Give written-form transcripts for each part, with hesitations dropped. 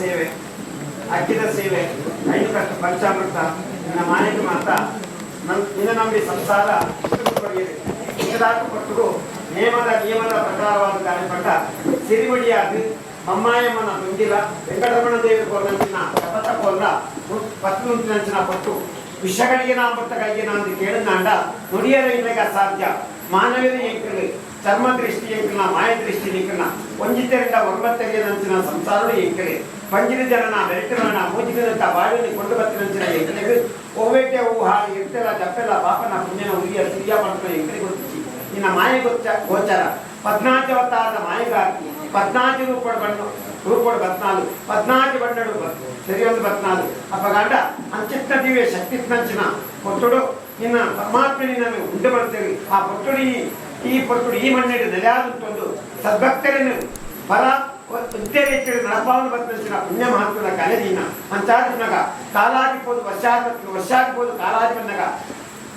ಸೇವೆ, ಅಕ್ಕಿದ ಸೇವೆ, 5 ಕಷ್ಟ ಪಂಚಾಮೃತ ನಿನ್ನ ಮಾಯಕ ಮಾತ ನಿನ್ನ ನಂಬಿ ಸಂಸಾರ ಕೊಟ್ಟರು ನಿಯಮದ ಪ್ರಕಾರವಾದ ಕಾರ್ಯಪಟ್ಟ ಸಿರಿಮಡಿಯಾಗಿ ಅಮ್ಮಾಯಮ್ಮನ ತುಂಗಿಲ ವೆಂಕಟರಮಣ ದೇವಿ ಕೊಲ್ಲಂಚಿನ ಕಪತ ಕೊಲ್ಲ ಪತ್ನುಂಚಿನ ಪಟ್ಟು ವಿಷಗಳಿಗೆ ನಾಂಬತ್ತಗಳಿಗೆ ನಾನು ಕೇಳಿದಾಂಡ ನುಡಿಯರ ಇಲ್ಲಗ ಅಸಾಧ್ಯ ಮಾನವೀಯ ಎಂಕಲು ಚರ್ಮ ದೃಷ್ಟಿ ಎಂಕಲ್ನ ಮಾಯ ದೃಷ್ಟಿ ಎಂಕಲ್ನ ಒಂಜಿತರಿಂದ 9 ನಂಚಿನ ಸಂಸಾರ ಎಂಕಲೆ ಪಂಜಿನ ಜನನ ಬೆರೆಟನ ಮೂಜಿನಂತ ಬಾಳಿని ಕೊಂಡು ಬತ್ತಿನಂಚಿನ ಎಂಕಲೆಗೆ ಓವೇಟೆ ಹೂ ಹಾಳು ಎತ್ತೆಲ್ಲ ಜಪ್ಪೆಲ್ಲ ಪಾಪನ ಪುಣ್ಯನ ಉರಿಯ ಸಿರಿಯ ಮಾಡ್ಕೊಂಡು ಎಂಕಲೆ ಗುರುತಿಸಿ ನಿನ್ನ ಮಾಯ ಗೋಚರ 14 ಅವತಾರದ ಮಾಯಗಾರ್ತಿ 14 ರೂಪಗಳು 14 ಬಣ್ಣಡು ಸರಿಯೊಂದು 14 ಅಪ್ಪಗಾಂಡ ಅಂಚಿತ್ನ ದಿವ್ಯ ಶಕ್ತಿ ನಂಚಿನ ಪೊಟ್ಟುಡು ನಿನ್ನ ಪರಮಾತ್ಮ ನಿನ್ನನ್ನು ಉಂಟು ಬರ್ತೇವೆ ಆ ಪೊಟ್ಟುಡು ಈ ಪೊಟ್ಟುಡು ಈ ಮಣ್ಣಿಡು ನೆಲೆಯಾದಂತೊಂದು ಸದ್ಭಕ್ತರನ್ನು ಫಲ ಇದೇ ರೀತಿಯಲ್ಲಿ ನಡಪಾವನು ಬರ್ತಂಚಿನ ಪುಣ್ಯ ಮಹತ್ವದ ಕಲೆ ನೀನ ಅಂಚಾದಿನಾಗ ಕಾಲಾದಿಪೋದು ವರ್ಷಾದಿಪೋದು ಕಾಲಾದಿಪನ್ನಾಗ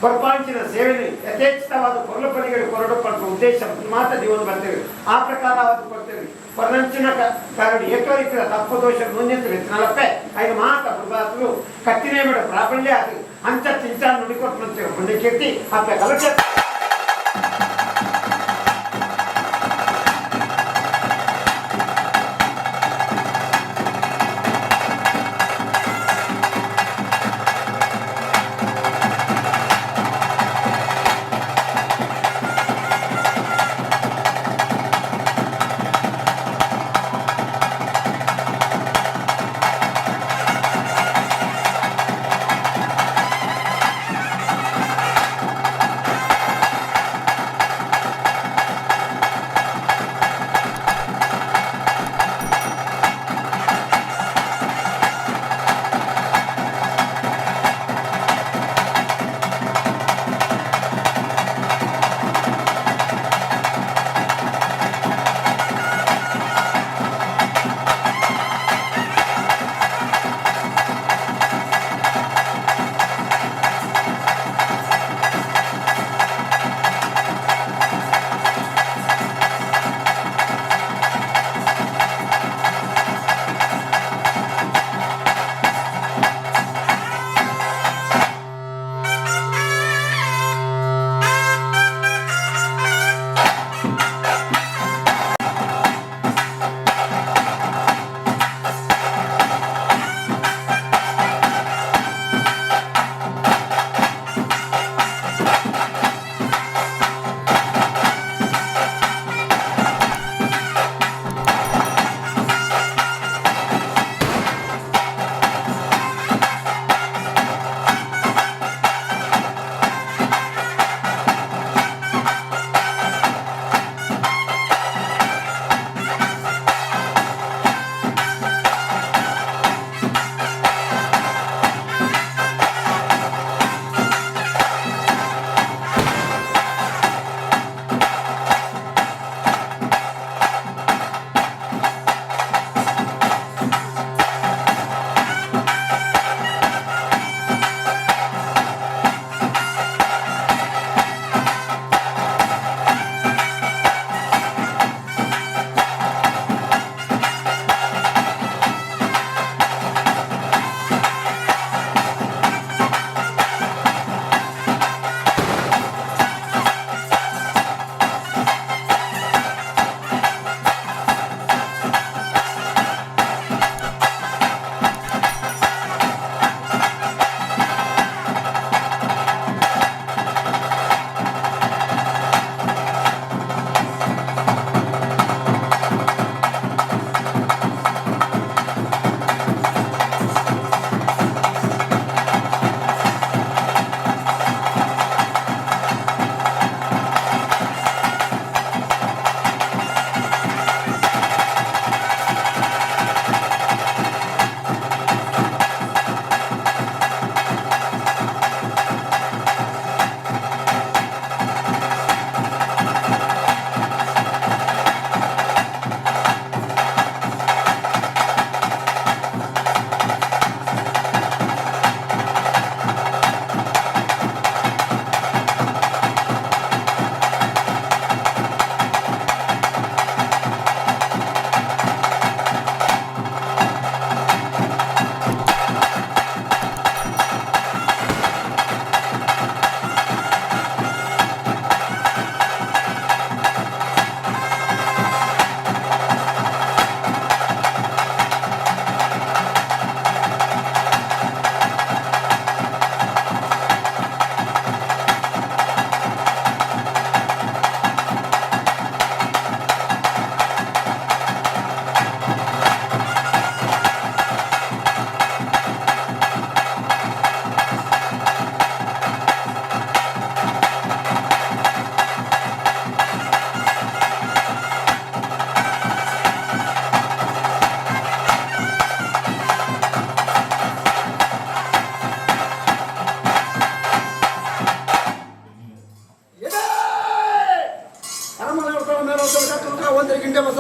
ಕೊರಪಾಂಚಿನ ಸೇವೆಯಲ್ಲಿ ಯಥೇಚ್ಛವಾದ ಕೊರಲಪನಿಗಳು ಕೊರಡಪಡುವ ಉದ್ದೇಶ ಮಾತ್ರ ಜೀವನ ಬರ್ತೇವೆ ಆ ಪ್ರಕಾರವಾದ ಕೊಡ್ತೇವೆ ಪರನಂಚಿನ ಕಾರಣ ಏಕರೀತಿಯ ತಪ್ಪು ದೋಷ ಮುಂದಿನ ನಲಪ್ಪೆ 5 ಮಾತ ಪ್ರಭಾತರು ಕತ್ತಿನೇ ಬಿಡ ಪ್ರಾಬಲ್ಯ ಅದು ಅಂಚ ಚಿಂಚ ನುಡಿಕೊಟ್ಟು ಮುಂದೆ ಕೀರ್ತಿ ಅಪ್ಪ ಕಲಶ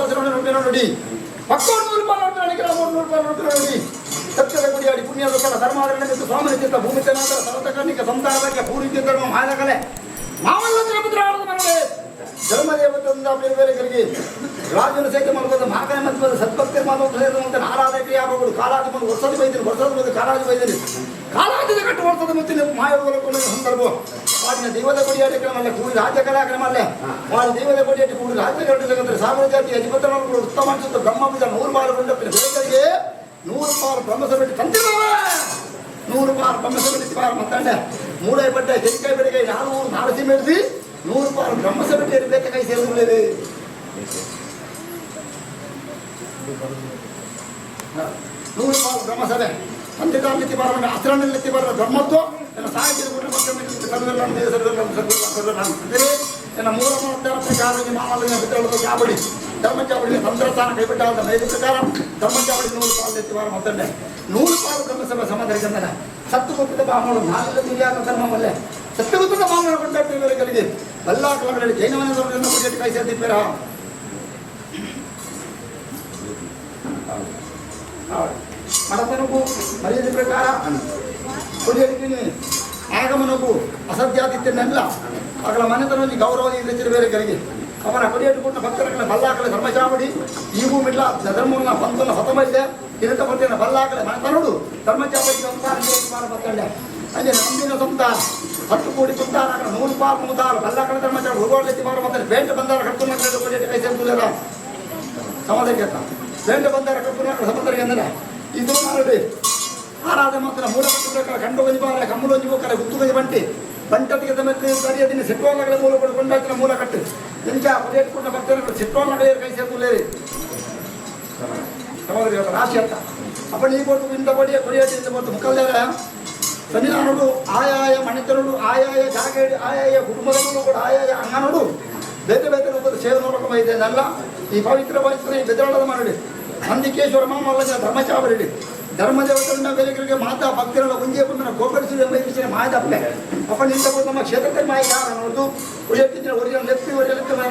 ನೋಡಿ ಮಕ್ಕಳು 100 ರೂಪಾಯಿ ನೋಡಿ ಸತ್ಯದ ಗುಡಿಯಾಡಿ ಪುಣ್ಯದ ಸ್ಥಳ ಧರ್ಮಾಧರಣೆ ಮತ್ತು ಸ್ವಾಮಿ ಚಿತ್ತ ಭೂಮಿ ತನಾಂತರ ಸರ್ವತಕರ್ಣಿಕ ಸಂತಾನ ಬಗ್ಗೆ ಪೂರ್ತಿ ಧರ್ಮ ಮಾಯಕಲೆ ಮಾವಲ್ಲ ತಿರುಪುತ್ರಾಳದ ಮರಳೆ ಧರ್ಮದೇವತೆಯಿಂದ ಬೇರೆ ಬೇರೆಗಳಿಗೆ ರಾಜನ ಸೇವೆ ಮಾಡ್ಬೋದು ಮಹಾಕಾಯ ಮತ್ತು ಸದ್ಭಕ್ತಿ ಮಾಡುವಂತ ಆರಾಧಕರಿಗೆ ಆಗಬಹುದು ಕಾಲಾದಿ ಬಂದು ವರ್ಷದ ಬೈದಿರಿ ವರ್ಷದ ಬಂದು ಕಾಲಾದಿ ಬೈದಿರಿ ಕಾಲಾದಿದ ಕಟ್ಟು ವರ್ಷದ ಮತ್ತೆ ನೀವು ಮಾಯಗಳನ್ನು ಸಂದರ್ಭ వాడిన దైవత కొడియాడి క్రమల్ల కూడి రాజ్యకళా క్రమల్లే వాడి దైవత కొడియాడి కూడి రాజ్యకళ సాగర జాతి అధిపతులను కూడా ఉత్తమ మనుషులతో బ్రహ్మ మీద 100 పాలు ఉండపిన ಬೇಕರಿಗೆ 100 ಪಾಲು ಬ್ರಹ್ಮಸಭೆಟ್ಟು ತಂತಿರಲ್ಲ 100 ಪಾಲು ಬ್ರಹ್ಮಸಭೆಟ್ಟು ಪಾರು ಮತ್ತಂಡೆ ಮೂಡೈ ಬಡ್ಡೆ ಕೆಂಕೈ ಬೆಡಗೈ 400 ನಾರಸಿ ಮೆಡ್ಸಿ 100 ಪಾಲು ಬ್ರಹ್ಮಸಭೆಟ್ಟು ಇರಬೇಕು ಕೈ ಸೇರಿಕೊಳ್ಳೇರಿ 100 ಪಾಲು ಬ್ರಹ್ಮಸಭೆ ತಂದೆಗಾರಲಿಕ್ಕೆ ಬರೋಣ ಆಚರಣೆಲಿಕ್ಕೆ ಬರೋ ಬ್ರಹ್ಮತ್ವ ಸಾಹಿತ್ಯ ಮೂಲ ಚಾವಡಿ ಮಾಮೂಲಿನ ಬಿಟ್ಟಳು ಚಾವಡಿ ಧರ್ಮ ಚಾವಡಿ ತಂತ್ರಸ್ಥಾನ ಕೈಬಿಟ್ಟಾದ ಮೈದ ಪ್ರಕಾರ ಧರ್ಮ ಚಾವಡಿ 100 ಪಾಲು ಎತ್ತಿ ಬಾರ ಮತ್ತಂಡೆ 100 ಪಾಲು ಬ್ರಹ್ಮಸಭೆ ಸಮಾಧಾನ ಸತ್ತು ಗೊತ್ತಿದ್ದ ಬಾಮಗಳು ನಾಲ್ಕು ತಿಳಿಯಾದ ಧರ್ಮವಲ್ಲೇ ಸತ್ಯ ಗೊತ್ತಿದ್ದ ಬಾಮಗಳು ಕೊಂಡಾಡ್ತಿಗಳಿಗೆ ಎಲ್ಲ ಕಲಗಳಲ್ಲಿ ಜೈನವನ ಕೈ ಸೇರ್ತಿದ್ದೀರ ಮಡತನಕ್ಕೂ ಮರ್ಯಾದೆ ಪ್ರಕಾರ ಕೊಡಿಯಲಿದ್ದೀನಿ ಆಗಮನಕ್ಕೂ ಅಸತ್ಯಾದಿತ್ಯನೆಲ್ಲ ಅಗಳ ಮನೆತನದಲ್ಲಿ ಗೌರವ ಬೇರೆಗಳಿಗೆ ಅವನ ಕೊಡಿಯಟ್ಟುಕೊಂಡ ಭಕ್ತರಗಳ ಬಲ್ಲಾಕಲೆ ಧರ್ಮಚಾವಡಿ ಈಗೂ ಮಿಡ್ಲ ಧರ್ಮವನ್ನ ಬಂಧನ ಹೊತ್ತಮೈದೆ ಇರುತ್ತ ಬರ್ತಿನ ಬಲ್ಲಾಕಲೆ ಮನೆತನೋಡು ಧರ್ಮಚಾವಡಿ ಸಂತಾನ ಬರ್ತಂಡೆ ಅಲ್ಲಿ ನಂಬಿನ ಸಂತಾನ 10 ಕೋಟಿ ಸಂತಾನ 100 ಪಾಲು ಮುದಾರು ಬಲ್ಲಾಕಲೆ ಧರ್ಮಚಾವಡಿ ಹುಡುಗಳೆತ್ತಿ ಮಾರು ಮತ್ತೆ ಬೇಂಟ ಬಂದಾರ ಕಟ್ಕೊಂಡು ಕೊಡಿಯಟ್ಟು ಕೈ ಸೇರ್ತಿಲ್ಲ ಸಮಾಧಾನ ಬೇಂಟ ಬಂದಾರ ಕಟ್ಕೊಂಡು ಸಮುದ್ರಕ್ಕೆ ಅಂದರೆ ಇದು ಮಾಡಿ ಆರಾಧ ಮಾತ್ರ ಮೂಲ ಕಟ್ಟಬೇಕಾದ ಕಂಡು ಬಂದಿಬಾರ ಕಮ್ಮಲು ಒಂಜಿಬೋಕರ ಗುತ್ತುಗಜ ಬಂಟಿ ಬಂಟತಿಗೆ ತಮಗೆ ಸರಿಯಾದಿನ ಸಿಟ್ಟೋನಗಳ ಮೂಲ ಕೊಂಡಾಕಿನ ಮೂಲ ಕಟ್ಟು ನಿಂಚ ಪದೇಟ್ಕೊಂಡ ಭಕ್ತರು ಸಿಟ್ಟೋನಗಳ ಕೈ ಸೇರ್ಕೊಳ್ಳೇರಿ ಸಮಾಧಾನ ರಾಶಿ ಅಂತ ಅಪ್ಪ ನೀ ಕೊಟ್ಟು ಇಂಥ ಕೊಡಿಯಾಟಿಂದ ಬಂತು ಮುಖಲ್ದಾರ ಸನ್ನಿಧಾನೋಡು ಆಯಾಯ ಮಣಿತನೋಡು ಆಯಾಯ ಜಾಗ ಆಯಾಯ ಕುಟುಂಬದಲ್ಲೂ ಕೂಡ ಆಯಾಯ ಅಂಗನೋಡು ಬೇರೆ ಬೇರೆ ರೂಪದ ಸೇವೆ ನೋಡಕ ಇದೆಲ್ಲ ಈ ಪವಿತ್ರ ಈ ಬೆದರಾಳದ ಮಾಡಿ ನಂದಿಕೇಶ್ವರ ಮಾಮಲ್ಲ ಧರ್ಮಚಾವರಿ ಧರ್ಮದೇವತೆಗಳ ಬೇರೆಗಳಿಗೆ ಮಾತಾ ಭಕ್ತರೆಲ್ಲ ಒಂದೇ ಬಂದು ಗೋಕರಿಸಿದ ವೈದ್ಯ ಮಾಯದಪ್ಪೆ ಅಪ್ಪ ನಿಂತ ನಮ್ಮ ಕ್ಷೇತ್ರಕ್ಕೆ ಮಾಯ ಕಾರಣ ನೋಡು ಉಳಿಯುತ್ತಿದ್ದರೆ ಒರಿಜಿನಲ್ ಲೆತ್ತಿ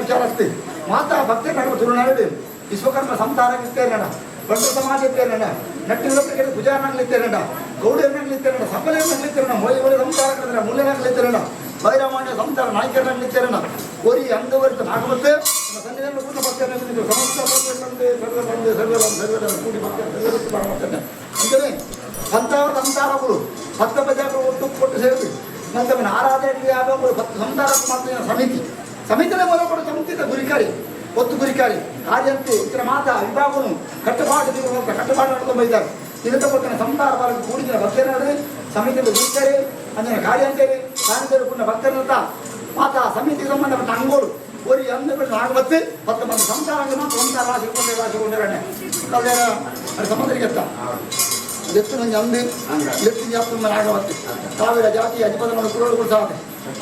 ವಿಚಾರ ಆಗ್ತೀವಿ ಮಾತಾ ಭಕ್ತರು ತುರುನಾಡು ವಿಶ್ವಕರ್ಮ ಸಂತಾನಕ್ಕಿರ್ತೇನಡ ಬಂಡ ಸಮಾಜ ಇರ್ತೇನಡ ನಟ್ಟಿಗೆ ಪೂಜಾರನಾಗ್ಲಿರ್ತೇನಡ ಗೌಡರನಾಗ್ಲಿರ್ತೇನಡ ಸಫಲನಾಗ್ಲಿರ್ತೇನಡ ಮೊಯ್ಯ ಸಂತಾನ ಮುಲ್ಲೆನಾಗ್ಲಿರ್ತೇನಡ ಬೈರಾಮಾನ್ಯ ಸಂತಾನ ನಾಯಕರನಾಗ್ಲಿರ್ತೇನಡ ಕೋರಿ ಅಂದವರೆಗೆ ನಾಗವತ್ತೆ ಸನ್ನಿಧಾನ ಕೂಡ ಭಕ್ತರು ಕೂಡಿ ಭಕ್ತರು ಅಂದರೆ ಸಂತಾನದ ಸಂತಾನಗಳು 10 ಬಜಾರು ಒಟ್ಟು ಕೊಟ್ಟು ಸೇರಿ ನಂತರ ಆರಾಧನೆಗೆ ಆಗೋಗಳು 10 ಸಂತಾನಕ್ಕೆ ಮಾತ್ರ ಸಮಿತಿಯ ಮೊದಲು ಕೂಡ ಸಮಿತಿಯ ಗುರಿಕಾರಿ ಒತ್ತು ಗುರಿಕಾರಿ ಕಾರ್ಯಂತೆ ಇತರ ಮಾತಾ ವಿಭಾಗನು ಕಟ್ಟುಪಾಡು ನಡ್ಕೊಂಡು ಇದ್ದಾರೆ ಇದಕ್ಕೆ ಕೊಟ್ಟಿನ ಸಂತಾನ ಬರಲು ಕೂಡಿದ ಭಕ್ತರಾದರೆ ಸಮಿತಿಯ ಗುರಿಕಾರಿ ಅಂದರೆ ಕಾರ್ಯಂತೇರಿ ಕಾರ್ಯದಲ್ಲಿ ಕೂಡ ಭಕ್ತರಂತ ಮಾತಾ ಸಮಿತಿಗೆ ಸಂಬಂಧಪಟ್ಟ ಅಂಗೋಳು ஒரு எந்த ஆகமத்து 10 ಮಂದಿ ಸಂತಾನಕ್ಕೆ ಮಾತ್ರ ಸಂತಾನ ರಾಶಿಕೊಂಡೇ ಅದು ಸಮುದ್ರಕ್ಕೆ ಲೆತ್ತು ನಂಗೆ ಅಂದಿ ಲೆತ್ತು ಜಾಸ್ತಿ ಆಗವತ್ತು ಸಾವಿರ ಜಾತಿ ಅಧಿಪತನ ಕುರುಗಳು ಸಾಧ್ಯ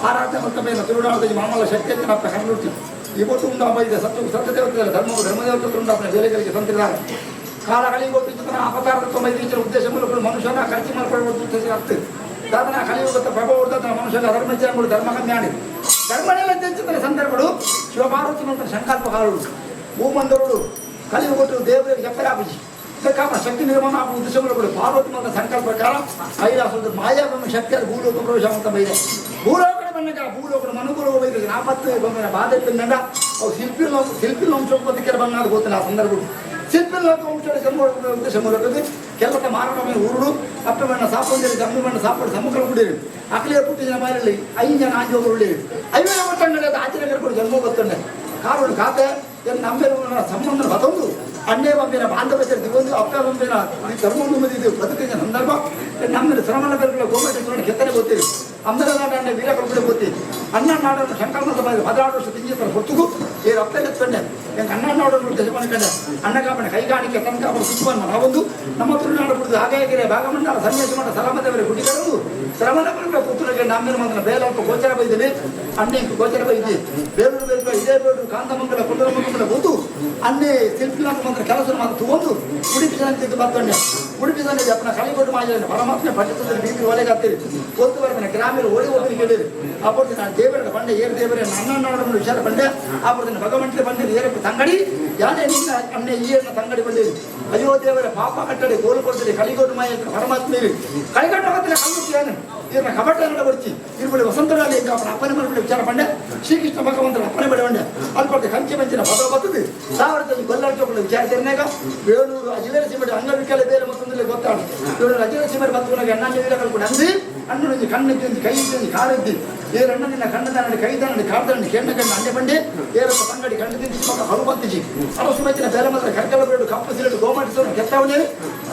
ಆರಾಧನೆ ಮತ್ತು ಮೇಲೆ ತಿರುನಾಳದ ಮಾಮಲ್ಲ ಶಕ್ತಿ ಅಂತ ನಾವು ಕಂಡುಬಿಡ್ತೀವಿ ಇವತ್ತು ಉಂಟಾಗಿದೆ ಸತ್ಯದೇವತೆ ಧರ್ಮದೇವತೆ ಉಂಟಾಪನೆ ಬೇಲೆಗಳಿಗೆ ತಂತಿದ್ದಾರೆ ಕಾಲಗಳಿಗೆ ಕೊಟ್ಟು ಅಪಕಾರದ 95 ಉದ್ದೇಶ ಮೂಲಕ ಮನುಷ್ಯನ ಖರ್ಚು ಮಾಡಿಕೊಳ್ಳುವ ಉದ್ದೇಶ ಆಗ್ತದೆ ಸಾಧನ ಕಲಿಯುಗದ ಪ್ರಭಾವ ಮನುಷ್ಯನ ಧರ್ಮಜ್ಞಾನಿಗಳು ಧರ್ಮಜ್ಞಾನಿ ಧರ್ಮನೆಲ್ಲ ತೆಂಚಿದ ಸಂದರ್ಭಗಳು ಶಿವಪಾರ್ವತಿ ನಂತರ ಸಂಕಲ್ಪಕಾರರು ಭೂಮಂದರುಡು ಕಲಿಯುಗೊಟ್ಟು ದೇವರಿಗೆ ಜಪ್ಪರಾಪಿಸಿ ಕಾಮ ಶಕ್ತಿ ನಿರ್ಮಾಣ ಆಗುವ ಉದ್ದೇಶಗಳು ಪಾರ್ವತಿ ನಂತರ ಸಂಕಲ್ಪ ಪ್ರಕಾರ ಕೈಲಾಸದ ಮಾಯಾವನ್ನು ಶಕ್ತಿಯಾದ ಭೂಲೋಕ ಪ್ರವೇಶ ಅಂತ ಬೈದೆ ಭೂಲೋಕದ ಬಂದಾಗ ಭೂಲೋಕದ ಮನುಕುಲ ಬೈದ 40 ಬಂದ ಬಾಧೆ ನಂಡ ಅವು ಶಿಲ್ಪಿನ ಅಂಶೋಪತಿಕೆ ಬಂದಾಗ ಗೊತ್ತಿಲ್ಲ ಆ ಸಂದರ್ಭಗಳು ಶಿಲ್ಪಿನ ಉದ್ದೇಶ ಮೂಲಕ ಕೆಲಸ ಮಾರಣಮೇ ಊರುಡು ಅಪ್ಪಮಣ್ಣ ಸಾಪಂದಿರಿ ಗಮ್ಮಿಮಣ್ಣ ಸಾಪಡು ಸಮುಖ ಕುಡಿರಿ ಅಕ್ಲಿಯ ಪುಟ್ಟಿನ ಮನೆಯಲ್ಲಿ 5 ಜನ ಆಂಜೋಗರು ಉಳ್ಳೇರಿ 5 ಒಟ್ಟಂಗಡಿ ಅದು ಆಚರಣೆ ಕರ್ಕೊಂಡು ಜನ್ಮ ಗೊತ್ತಂಡೆ ಕಾರಣ ಖಾತೆ ನಮ್ಮ ಸಂಬಂಧ ಮತ್ತೊಂದು ಅಣ್ಣೆ ಬಂಬಿನ ಬಾಂಧವ್ಯ ಒಂದು ಅಪ್ಪ ಬಂಬಿನ ಧರ್ಮವನ್ನು ಬಂದಿದ್ದು ಬದುಕಿನ ಸಂದರ್ಭ ನಮ್ಮಲ್ಲಿ ಶ್ರಮಣ ಬೇರೆ ಗೋಮಟ ಕೆತ್ತನೆ ಗೊತ್ತೀವಿ ಅಮ್ಮನ ನಾಡ ವೀರಕಲ್ಪಡೆ ಗೊತ್ತಿ ಅಣ್ಣ ನಾಡನ್ನು ಸಂಕಲ್ಪದ 16 ವರ್ಷ ತಿಂಜಿತರ ಹೊತ್ತಿಗೂ ಈ ರಕ್ತ ಎತ್ಕೊಂಡೆ ಹೆಂಗೆ ಅಣ್ಣ ನಾಡನ್ನು ಉದ್ದೇಶ ಮಾಡ್ಕೊಂಡೆ ಅಣ್ಣಗಾಪನ ಕೈಗಾಣಿಕೆ ತನಕಾಪನ ಸುತ್ತವನ್ನು ನಾವೊಂದು ನಮ್ಮ ತುಳುನಾಡು ಬಿಡುದು ಹಾಗಾಗಿರೆ ಭಾಗಮಂಡಲ ಸನ್ಯಾಸ ಮಾಡ ಸಲಮದೇವರ ಗುಡಿಗಳು ಶ್ರಮಣ ಬೇರೆ ಪುತ್ರರಿಗೆ ನಮ್ಮಿನ ಮಂತ್ರ ಬೇಲಲ್ಪ ಗೋಚರ ಬೈದಿನಿ ಅಣ್ಣೆ ಗೋಚರ ಬೈದಿ ಬೇಲೂರು ಬೇರೆ ಇದೇ ಬೇರು ಕಾಂತಮಂಗಲ ಕುಂಡಲಮಂಗಲ ಬೋದು ಅನ್ನೇ ಶಿಲ್ಪಿನಾಥ ಮಂತ್ರ ಕೆಲಸ ಮಾತ್ರ ತಗೊಂಡು ಗುಡಿ ಜನತೆ ಬರ್ತಂಡೆ ಉಡುಪಿ ಸಂಘದ ಅಪ್ಪನ ಕಲಿಗೊಟ್ಟು ಮಾಜನ ಪರಮಾತ್ಮ ಪಂಡಿತದಲ್ಲಿ ಬೀಬಿ ಒಲೆಗೆ ಹತ್ತಿರಿ ಒಂದು ಬರ್ತಾನೆ ಗ್ರಾಮೀಣ ಓಡಿ ಹೋಗಿ ಕೇಳಿರಿ ಅಪ್ಪಡ್ತೀನಿ ನಾನು ದೇವರ ಬಂಡೆ ಏರು ದೇವರೇ ನನ್ನ ನೋಡೋಣ ವಿಚಾರ ಬಂಡೆ ಅಪ್ಪಡ್ತೀನಿ ಭಗವಂತನ ಬಂದಿರಿ ಏರಪ್ಪ ತಂಗಡಿ ಯಾನೇ ನಿನ್ನ ಅನ್ನೇ ಈ ಅನ್ನ ತಂಗಡಿ ಬಂದಿರಿ ಅಯ್ಯೋ ದೇವರ ಪಾಪ ಕಟ್ಟಡಿ ಗೋಲು ಕೊಡ್ತೀರಿ ಕಲಿಗೊಟ್ಟು ಮಾಯ ಪರಮಾತ್ಮ ಕಲಿಗಟ್ಟು ಹೋಗ್ತೀನಿ ಕಲ್ಲು ಏನು ಇದನ್ನ ಕಬಡ್ಡಿ ಅಂಗಡಿ ಬರ್ತಿ ಇರ್ಬಿಡಿ ವಸಂತರಾಲಿ ಈಗ ಅವನ ಅಪ್ಪನ ಮನೆ ವಿಚಾರ ಬಂಡೆ ಶ್ರೀಕೃಷ್ಣ ಭಗವಂತನ ಅಪ್ಪನೆ ಬಡಿ ಬಂಡೆ ಅಲ್ಪಟ್ಟು ಕಂಚೆ ಮಂಚಿನ ಪದ ಬರ್ತದೆ ಸಾವಿರದ ಬಲ್ಲಾಡ್ಕೊಂಡು ವಿಚಾರ ತಿರ್ನಾಗ ಬೇಳೂರು ಅಜಿಲೇರ ಸಿಮಡಿ ಅಂಗವಿಕಲ ಬೇರೆ ಮತ್ತೊಂದಲ್ಲಿ ಗೊತ್ತಾಡು ಬೇಳೂರು ಅಜಿಲೇರ ಸಿಮಡಿ ಬರ್ತುನಾಗ ಅಣ್ಣ ನೀರು ಕೂಡ ಅಂದಿ ಅಣ್ಣನಿಂದ ಕಣ್ಣಿದ್ದಿ ಕೈ ಇದ್ದಿ ಕಾಲಿದ್ದಿ ಏರು ಅಣ್ಣನಿಂದ ಕಣ್ಣದಾನಡಿ ಕೈದಾನಡಿ ಕಾಡ್ದಾನಡಿ ಕೆಣ್ಣ ಕಣ್ಣು ಅಂಡೆ ಬಂಡೆ ಏರಪ್ಪ ತಂಗಡಿ ಕಣ್ಣು ತಿಂದಿ ಮಗ ಹಳು ಬತ್ತಿಜಿ ಅರಸು ಮಚ್ಚಿನ ಬೇರೆ ಮಾತ್ರ ಕರ್ಕಲ ಬೇಡು ಕಪ್ಪು ಸಿಲಿಡು ಗೋಮಾಟಿಸೋರು ಕೆತ್ತವನೇರಿ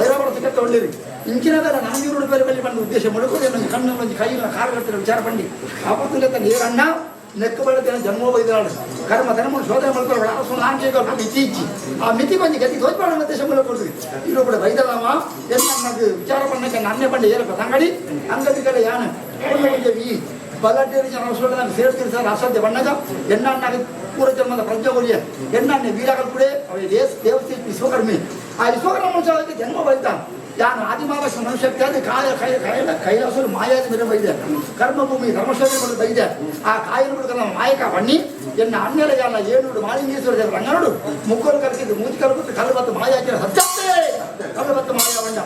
ಐರಾವರಸ ಕೆತ್ತವಳ್ಳೇರಿ ಇಂಚಿನ ಬೇರೆ ನಾನ್ನೂರು ಬೇರೆ ಬಳಿ ಬಂದ ಉದ್ದೇಶ ಮಡುಕೋದೆ ನನಗೆ ಕಣ್ಣು ಒಂದು ಕೈಯಿನ ಕಾರು ಕಟ್ತಿರೋ ವಿಚಾರ ಬಂಡಿ ಆಪತ್ತಿಲ್ಲ ಏರಣ್ಣ ನೆಕ್ಕ ಬೆಳೆದ ಜನ್ಮ ಬೈದಾಳು ಕರ್ಮ ಧರ್ಮ ಶೋಧನೆ ಮಾಡ್ಕೊಳ್ಳೋಣ ಅರಸು ಆಂಕ್ಷೆಗಳು ಮಿತಿ ಇಚ್ಚಿ ಆ ಮಿತಿ ಬಂದು ಗತಿ ದೋಚ್ಪಾಡ ಉದ್ದೇಶ ಕೊಡ್ತೀವಿ ಇನ್ನೊಬ್ಬರು ಬೈದಲ್ಲವ ಎಲ್ಲ ನನಗೆ ವಿಚಾರ பண்ணಕ್ಕೆ ನನ್ನೇ ಬಂಡೆ ಏರಪ್ಪ ತಂಗಡಿ ಅಂಗಡಿಗಳ ಯಾನ ಈ ಬಲಾಢ್ಯರಿ ಜನ ನಾನು ಸೇರ್ತೀನಿ ಸರ್ ಅಸಾಧ್ಯ ಬಣ್ಣಗ ಎಣ್ಣಾಗ ಪೂರ ಜನ್ಮದ ಪ್ರಜ್ಞೆಗೊಳಿಯ ಎಣ್ಣೆ ವೀರಾಗಲ್ ಕೂಡ ದೇವಸ್ಥೆ ವಿಶ್ವಕರ್ಮಿ ಆ ವಿಶ್ವಕರ್ಮ ಜನ್ಮ ಬೈದ ಯಾನು ಆದಿಮಾವಶ ಮನುಷ್ಯಕ್ಕೆ ಅದು ಕೈಲಾಸರು ಮಾಯಾದ ಮೇಲೆ ಬೈದೆ ಕರ್ಮಭೂಮಿ ಧರ್ಮಶಾಲೆ ಬೈದೆ ಆ ಕಾಯಿನ ಮಾಯಕ ಬಣ್ಣಿ ಎನ್ನ ಅನ್ನೆಲ್ಲ ಯಾನ ಏಳು ಮಾಲಿಂಗೇಶ್ವರ ದೇವರ ಅಂಗನೋಡು ಮುಗ್ಗರು ಕಲಕಿದ್ದು ಮೂತಿ ಕಲಬಿಟ್ಟು ಕಲ್ಲು ಮಾಯ ಹಾಕಿರ ಸತ್ಯತ್ತೆ ಕಲ್ಲು ಮಾಯ ಬಂಡ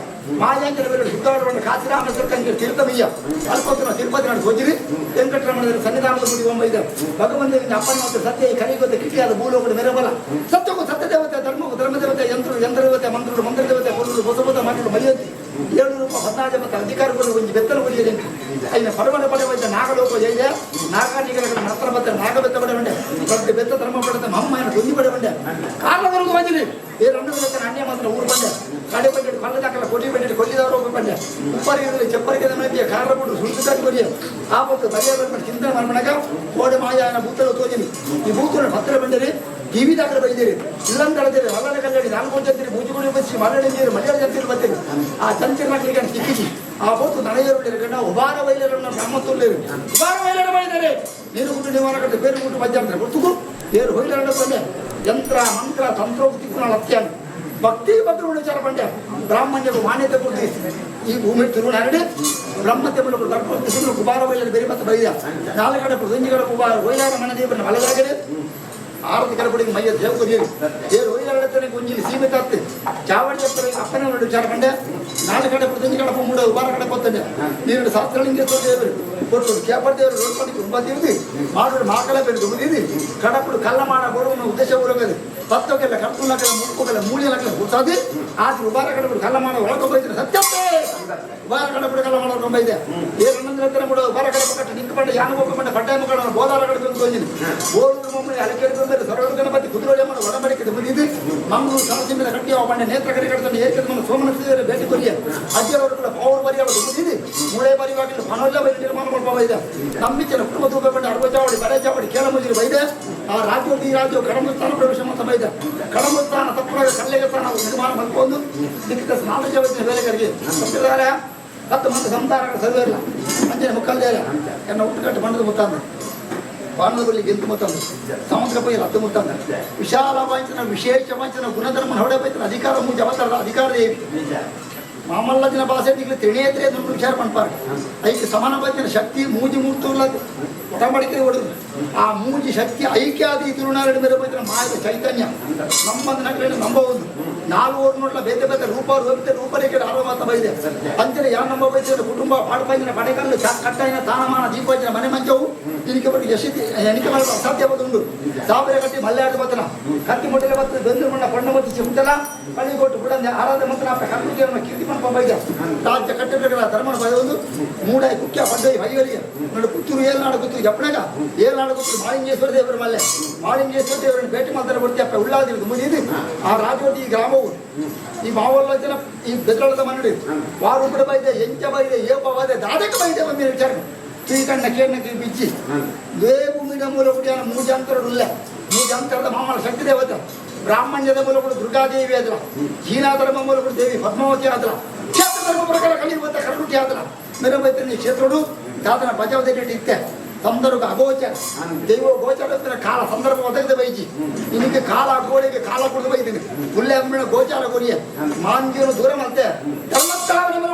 ಮಾಯ ಹಾಕಿರ ಬೇರೆ ಸುತ್ತಾಡ ಬಂಡ ಕಾಸಿರಾಮ ಸರ್ಕಂಗೆ ತೀರ್ಥಮಯ್ಯ ಅಲ್ಪೋತ್ತನ ತಿರುಪತಿ ನಾಡು ಹೋಗಿರಿ ವೆಂಕಟರಮಣದಲ್ಲಿ ಸನ್ನಿಧಾನದ ಗುಡಿ ಒಂಬೈದೆ ಭಗವಂತನಿಂದ ಅಪ್ಪನ ಮತ್ತು ಸತ್ಯ ಕಲಿಗೊತ್ತ ಕಿಟಿಯಾದ ಭೂಲೋಕದ ಮೆರಬಲ ಸತ್ಯಕ್ಕೂ ಸತ್ಯ ದೇವತೆ ಧರ್ಮಕ್ಕೂ ಧರ್ಮದೇವತೆ ಯಂತ್ರ ದೇವತೆ ಮಂತ್ರ ದೇವತೆ ಕೊಲ್ಲರು ಹೊಸಬದ ಮಾತುಗಳು ಮರೆಯಂತಿ 7 ರೂಪಾಯಿ 16 ಮತ್ತು ಅಧಿಕಾರಗಳು ಒಂದು ಬೆತ್ತಲು ಬರೆಯದೆ ಐನ ಪರವನ ಪಡೆಯುವಂಥ ನಾಗಲೋಕ ಇದೆ ನಾಗಾನಿಗಳ ಮಾತ್ರ ಬತ್ತ ನಾಗಬೆತ್ತ ಬಡವಂಡೆ ದೊಡ್ಡ ಬೆತ್ತ ಧರ್ಮ ಪಡೆದ ಮಮ್ಮನ ಗೊಂದಿ ಬಡವಂಡೆ ಕಾರಣವರೆಗೂ ಬಂದಿರಿ ಏ ರಂಡು ಬೆತ್ತ ಅನ್ಯ ಮಾತ್ರ ಊರು ಬಂದೆ ಕಡೆ ಬಂಡಿ ಕಲ್ಲದಾಕಲ್ಲ ಕೊಡಿ ಬಂಡಿ ಕೊಲ್ಲಿದವರು ಹೋಗಿ ಬಂಡೆ ಉಪ್ಪರಿಗೆ ಚಪ್ಪರಿಗೆ ಮಂದಿಯ ಕಾರಣ ಬಿಟ್ಟು ಸುಳ್ಳುದಾಗಿ ಬರೆಯ ಆ ಬೊತ್ತು ಬರೆಯಬೇಕು ಚಿಂತನೆ ಮಾಡ್ಕೊಂಡಾಗ ಕೋಡೆ ಮಾಯಾನ ಭೂತಳು ತೋಜಿನಿ ಈ ಭೂತನ ಹತ್ತಿರ ಬಂದಿರಿ ಜೀವಿದಾಗಲು ಬೈದಿರಿ ಇಲ್ಲಂತಳದಿರಿ ಹೊಲದ ಕಲ್ಲಡಿ 4 ಜಂತಿರಿ ಬೂಜುಗುಡಿ ಬಚ್ಚಿ ಮರಳಿ ನೀರು ಮಲೆಯಾಳ ಜಂತಿರು ಬರ್ತೀರಿ ಆ ಜಂತಿರ್ನಾಗ್ಲಿಕ್ಕೆ ಸಿಕ್ಕಿಸಿ ಆ ಹೊತ್ತು ನಡೆಯರು ಕಂಡ ಉಬಾರ ವೈಲರನ್ನ ಬ್ರಹ್ಮತ್ತುಳ್ಳೇರು ಉಬಾರ ವೈಲರ ಬೈದರೆ ನೀರು ಗುಟ್ಟು ನಿವಾರ ಕಟ್ಟು ಬೇರು ಗುಟ್ಟು ಮಜ್ಜಾಡ್ತಾರೆ ಗೊತ್ತುಕು ಬೇರು ಹೊಯ್ಲರನ್ನ ಬಂದೆ ಯಂತ್ರ ಮಂತ್ರ ತಂತ್ರೋಕ್ತಿ ಗುಣ ಲಕ್ಷ್ಯಾನ ಭಕ್ತಿ ಭದ್ರ ವಿಚಾರ ಬಂಡೆ ಬ್ರಾಹ್ಮಣ್ಯರು ಮಾನ್ಯತೆ ಕೊಡ್ತಿ ಈ ಭೂಮಿ ತಿರುನಾಡಿ ಬ್ರಹ್ಮತೆ ಮೂಲಕ ದರ್ಪಡಿಸಿದ್ರು ಕುಬಾರ ವೈಲರು ಬೇರೆ ಮತ್ತೆ ಬೈದ 4 ಕಡೆ ಪ್ರತಿನಿಧಿಗಳ ಕುಬಾರ ವೈಲಾರ ಮನ ದೇವರನ್ನ ಮಲಗಾಗಡೆ ಆರತಿ ಕರಪಡಿಗೆ ಮೈಯ ದೇವರಿಯರು ಏರು ಒಯ್ಯಾಡತನೆ ಕುಂಜಿಲಿ ಸೀಮಿತ ಆಗ್ತಿ ಚಾವಡಿ ಅಪ್ಪನ ವಿಚಾರ ಕಂಡೆ 4 ಕಡೆ ಪ್ರತಿನಿಧಿಗಳ ಮೂಡ ಉಬಾರ ಕಡೆ ಕೊತ್ತಂಡೆ ನೀರು ಶಾಸ್ತ್ರಲಿಂಗ ದೇವರು ಕೊಟ್ಟು ಕೇಪರ್ ದೇವರು ರೋಡ್ಪಡಿಗೆ ತುಂಬ ತಿರುಗಿ ಮಾಡೋರು ಮಾಕಲ ಬೆಳೆದು ಮುಗಿದಿ ಕಡಪಡು ಕಲ್ಲ ಮಾಡ ಬರುವನ ಉದ್ದೇಶ ಊರಗದು ಪತ್ತೋಕೆಲ್ಲ ಕರ್ತುಲಕ್ಕೆಲ್ಲ ಮುಕ್ಕೋಗೆಲ್ಲ ಮೂಳಿಲಕ್ಕೆಲ್ಲ ಗುರ್ಸಾದಿ ಆದ್ರೆ ಉಬಾರ ಕಡಪಡು ಕಲ್ಲ ಮಾಡ ಒಳಗೊಂಬೈದ್ರೆ ಸತ್ಯತ್ತೆ ಉಬಾರ ಕಡಪಡು ಕಲ್ಲ ಮಾಡೋರು ಗೊಂಬೈದೆ ಏರು ನಂತರ ಕೂಡ ಉಬಾರ ಕಡಪ ಕಟ್ಟಿ ನಿಂತು ಬಂಡ ಯಾನ ಹೋಗ್ಕೊಂಡ ಬಡ್ಡೆ ಮಕ್ಕಳ ಬೋದಾರ ಕಡೆ ಬಂದಿನಿ ಬೋರು ಮೊಮ್ಮನೆ ಅಲಕೇರಿ ಸರಳ ಗಣಪತಿ ಕುದುರೆ ಮನ ಒಡಂಬಡಿಕೆ ಬಂದಿದ್ದು ಮಂಗಳೂರು ಸಮಸ್ಯೆ ಕಟ್ಟಿ ಬಂಡೆ ನೇತ್ರ ಕಡೆ ಕಟ್ಕೊಂಡು ಏಕದ ಸೋಮನ ಭೇಟಿ ಕೊರಿಯ ಅಜ್ಜಿಯವರು ಕೂಡ ಪೌರ್ ಬರಿಯಾಳು ಬಂದಿದ್ದು ಮೂಳೆ ಬರಿಯಾಗಲಿ ಮನೋಲ್ಲ ಬರಿ ನಿರ್ಮಾಣ ಮಾಡ್ಬೋದ ನಂಬಿಕೆ ಕುಟುಂಬ ತೂಕ ಬಂಡೆ ಅಡುಗೆ ಚಾವಡಿ ಬರೆ ಚಾವಡಿ ಕೇಳ ಮುಜಿರಿ ಬೈದೆ ಆ ರಾಜ್ಯವು ಈ ರಾಜ್ಯವು ಕಡಂಬಸ್ಥಾನ ಪ್ರವೇಶ ಅಂತ ಬೈದೆ ಕಡಂಬಸ್ಥಾನ ತಪ್ಪಾಗ ಕಲ್ಲೆಗೆ ಸ್ಥಾನ ನಿರ್ಮಾಣ ಮಾಡ್ಕೊಂಡು ಲಿಖಿತ ಸ್ನಾನ ಜಗತ್ತಿನ ಬೇಲೆಗರಿಗೆ ತಪ್ಪಿದ್ದಾರೆ 10 ಮಂದಿ ಸಂತಾನಗಳ ಸರ್ವೆ ಇಲ್ಲ ಅಂಜನೆ ಮುಕ್ಕಲ್ಲೇರ ಎನ್ನ ಹುಟ್ಟುಕಟ್ಟು ಬಂಡದ ಮುತ್ತಂದ ಬಾಣದಲ್ಲಿ ಗೆಂತು ಮುತ್ತಂದ ಸಮುದ್ರ ಪೈಲ 10 ಮುತ್ತಂದ ವಿಶಾಲವಾಂಚನ ವಿಶೇಷವಾಂಚನ ಗುಣಧರ್ಮ ಹೊಡೆ ಬೈತನ ಅಧಿಕಾರ ಮೂಜ ಅವತಾರದ ಅಧಿಕಾರ ದೇವಿ ಮಾಮಲ್ಲ ದಿನ ಭಾಷೆ ತಿಳಿಯತ್ರೆ ಅದನ್ನು ವಿಚಾರ ಮಾಡ್ತಾರೆ ಐಕ್ಯ ಸಮಾನ ಬಚ್ಚಿನ ಶಕ್ತಿ ಮೂಜಿ ಮೂರ್ತುಲ್ಲ ಒಡಂಬಡಿಕೆ ಹೊಡೆದು ಆ ಮೂಜಿ ಶಕ್ತಿ ಐಕ್ಯ ಆದಿ ತಿರುನಾಡು ಬೇರೆ ಬೈತನ ಮಾಯದ ಚೈತನ್ಯ ನಮ್ಮಂದು ನಗರ ನಂಬಬಹುದು 4 ನೋಡ್ಲ ಬೇತೆ ಬೇತೆ ರೂಪರೇಖೆ ಆರೋಗ್ಯ ಬೈದೆ ಅಂಚನೆ ಯಾವ ನಂಬ ಬೈತಾರೆ ಕುಟುಂಬ ಪಾಡ್ಪೈನ ಪಡೆಕಲ್ಲು ಕಟ್ಟಾಯಿನ ತಾನಮಾನ ದೀಪೋಜನ ಮನೆ ಮಂಚವು ಇದಕ್ಕೆ ಬಟ್ಟು ಎಣಿಕೆ ಮಾಡಲು ಅಸಾಧ್ಯವಾದುಂಡು ಸಾವಿರ ಕಟ್ಟಿ ಮಲ್ಲಾಟ ಬತ್ತನ ಕಟ್ಟಿ ಮೊಟ್ಟೆ ಬತ್ತ ಬೆಂದು ಮಣ್ಣ ಕೊಂಡ ಮತ್ತಿ ಉಂಟಲ್ಲ ಕಳಿಗೊಟ್ಟು ಬಿಡಂದೆ ಆರಾಧ ಮಂತ್ರ ಕರ್ಮುಗಿಯನ್ನು ಕೀರ್ತಿ ಮಾಡ್ಕೊಂಡು ಬೈದ ರಾಜ್ಯ ಕಟ್ಟಡಗಳ ಧರ್ಮನ ಬೈದೊಂದು ಮೂಡಾಯಿ ಕುಖ್ಯ ಪಡ್ಡೈ ಬೈಗಳಿಗೆ ನೋಡಿ ಪುತ್ತೂರು ಏಲ್ನಾಡು ಗೊತ್ತು ಜಪ್ಪನಾಗ ಏಲ್ನಾಡು ಗೊತ್ತು ಮಾಳಿಂಗೇಶ್ವರ ದೇವರ ಮಲ್ಲೆ ಮಾಳಿಂಗೇಶ್ವರ ದೇವರನ್ನು ಭೇಟಿ ಮಾಡ್ತಾರೆ ಬರ್ತಿ ಅಪ್ಪ ಉಳ್ಳಾದಿರೋದು ಮುಗಿದು ಆ ರಾಜವತಿ ಈ ಗ್ರಾಮವು ಈ ಮಾವಲ್ಲ ಜನ ಈ ಬೆದರಳದ ಮನಡಿ ವಾರು ಕೂಡ ಬೈದೆ ಎಂಚ ಬೈದೆ ಏಪವಾದೆ ದಾದಕ ಬೈದೆ ಒಮ್ಮೆ ವಿಚಾರ ಈ ಕಣ್ಣ ಕೇಳಕ್ಕೆ ಬಿಚ್ಚಿ ಲೇಬು ಮಿಡ ಮೂಲ ಕುಡಿಯೋಣ ಮೂಜಾಂತರಡುಲ್ಲ ಮೂಜಾಂತರದ ಮಾಮಲ ಶಕ್ತಿ ದೇವತೆ ಬ್ರಾಹ್ಮಣ್ಯದ ಮೂಲಗಳು ದುರ್ಗಾದೇವಿ ಆದ್ರ ಚೀನಾ ಧರ್ಮ ಮೂಲಗಳು ದೇವಿ ಪದ್ಮಾವತಿ ಆದ್ರ ಕ್ಷೇತ್ರ ಧರ್ಮ ಪ್ರಕಾರ ಕಲಿಯುವಂತ ಕರಗುಟಿ ಆದ್ರ ಮೇರೆ ಬೈತನಿ ಕ್ಷೇತ್ರಡು ದಾದನ ಬಜಾವದೆ ಇತ್ತೆ ಸಂದರ್ಭ ಅಗೋಚರ ದೈವ ಗೋಚರ ಕಾಲ ಸಂದರ್ಭ ಒದಗದೆ ಬೈಜಿ ನಿನಗೆ ಕಾಲ ಗೋಳಿಗೆ ಕಾಲ ಕುಡಿದು ಬೈತೀನಿ ಉಳ್ಳೆ ಅಮ್ಮನ ಗೋಚಾರ ಕೊರಿಯ ಮಾಂಜಿಯನ್ನು ದೂರ ಮತ್ತೆ ಎಲ್ಲ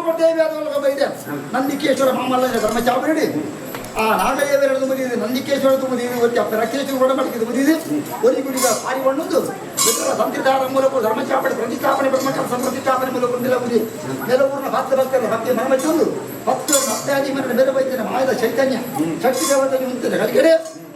ಕೊಡ್ತೇವೆ ಅದೊಳಗೆ ಬೈದೆ ನಂದಿಕೇಶ್ವರ ಮಾಮಲ್ಲ ಧರ್ಮ ಚಾಪಡಿ ಆ ನಾಗದೇವರದು ಮುದಿದೆ ನಂದಿಕೇಶ್ವರದ್ದು ಮುದಿದೆ ಒಟ್ಟು ರಕ್ಷೇಶ್ವರ ಒಡಂಬಡಿಕೆ ಮುದಿದೆ ಒರಿ ಗುಡಿಗ ಪಾರಿ ಬಣ್ಣದ್ದು ಸಂತಿದಾರ ಮೂಲಕ ಧರ್ಮಚಾಪಡಿ ಪ್ರತಿಷ್ಠಾಪನೆ ಬ್ರಹ್ಮಕರ್ಷ ಪ್ರತಿಷ್ಠಾಪನೆ ಮೂಲಕ ಒಂದಿಲ್ಲ ಮುದಿ ನೆಲವೂರಿನ ಭಕ್ತರ ಭಕ್ತಿ ಮನಮಚ್ಚೊಂದು ಭಕ್ತರು ಭಕ್ತಾದಿ ಮರಣ ಬೇರೆ ಬೈತೇನೆ ಮಾಯದ ಚೈತನ್ಯ ಶಕ್ತಿ ದೇವತೆಗೆ ಮುಂತಿದೆ ಕಲಿಗಡೆ